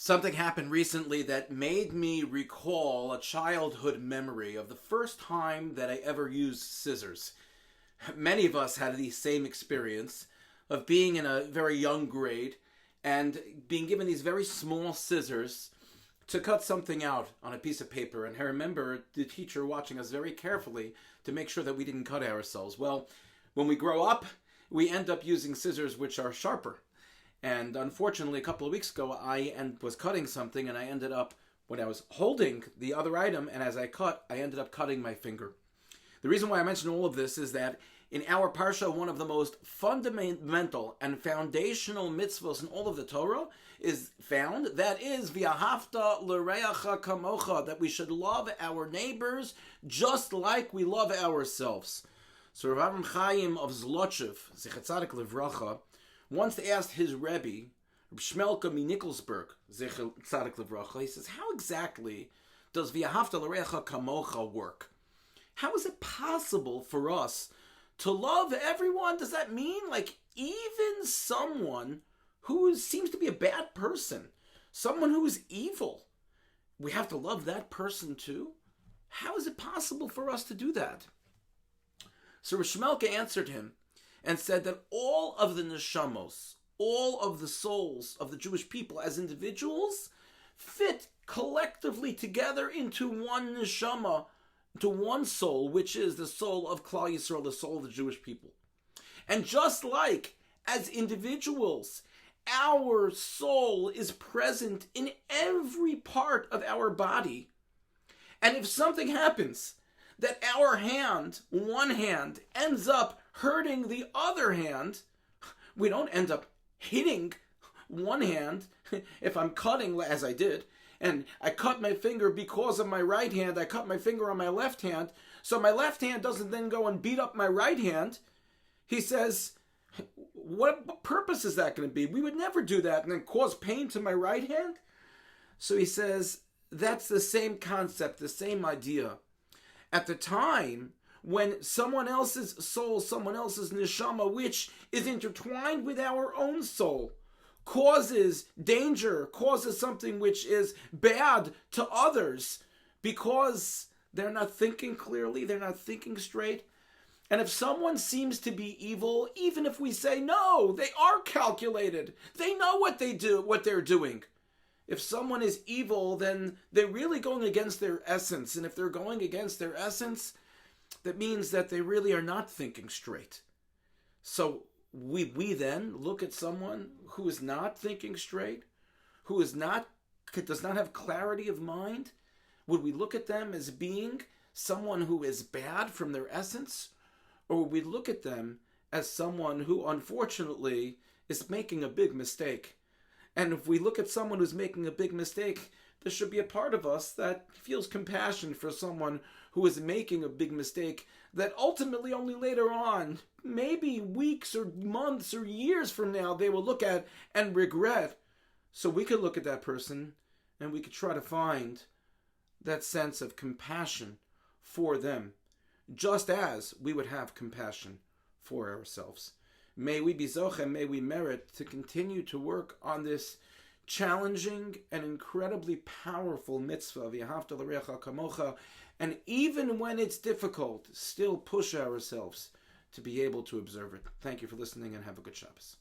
Something happened recently that made me recall a childhood memory of the first time that I ever used scissors. Many of us had the same experience of being in a very young grade and being given these very small scissors to cut something out on a piece of paper. And I remember the teacher watching us very carefully to make sure that we didn't cut ourselves. Well, when we grow up, we end up using scissors which are sharper. And unfortunately, a couple of weeks ago, I was cutting something, and I ended up, when I was holding the other item, and as I cut, I ended up cutting my finger. The reason why I mention all of this is that in our parsha, one of the most fundamental and foundational mitzvahs in all of the Torah is found. That is, v'ahavta l'reacha kamocha, that we should love our neighbors just like we love ourselves. So Rav Avram Chaim of Zlochev, Zichat Tzadik Livracha, once asked his Rebbe, Shmelka Minikolsburg, Zichat Tzadik Livracha, he says, how exactly does v'ahavta l'reacha kamocha work? How is it possible for us to love everyone? Does that mean like even someone who seems to be a bad person, someone who is evil, we have to love that person too? How is it possible for us to do that? So Shmelka answered him and said that all of the neshamos, all of the souls of the Jewish people as individuals fit collectively together into one neshama, to one soul, which is the soul of Klal Yisrael, the soul of the Jewish people. And just like as individuals, our soul is present in every part of our body. And if something happens that our hand, one hand, ends up hurting the other hand, we don't end up hitting one hand. If I'm cutting, as I did, and I cut my finger because of my right hand, I cut my finger on my left hand, so my left hand doesn't then go and beat up my right hand. He says, what purpose is that going to be? We would never do that and then cause pain to my right hand. So he says, that's the same concept, the same idea. At the time when someone else's soul, someone else's neshama, which is intertwined with our own soul, causes danger, causes something which is bad to others because they're not thinking clearly, they're not thinking straight. And if someone seems to be evil, even if we say, no, they are calculated, they know what they do, what they're doing. If someone is evil, then they're really going against their essence. And if they're going against their essence, that means that they really are not thinking straight. So we then look at someone who is not thinking straight, who does not have clarity of mind. Would we look at them as being someone who is bad from their essence? Or would we look at them as someone who unfortunately is making a big mistake? And if we look at someone who's making a big mistake, there should be a part of us that feels compassion for someone who is making a big mistake that ultimately only later on, maybe weeks or months or years from now, they will look at and regret. So we could look at that person and we could try to find that sense of compassion for them, just as we would have compassion for ourselves. May we be zoche, may we merit to continue to work on this challenging and incredibly powerful mitzvah, v'ahavta l'reacha kamocha, and even when it's difficult, still push ourselves to be able to observe it. Thank you for listening and have a good Shabbos.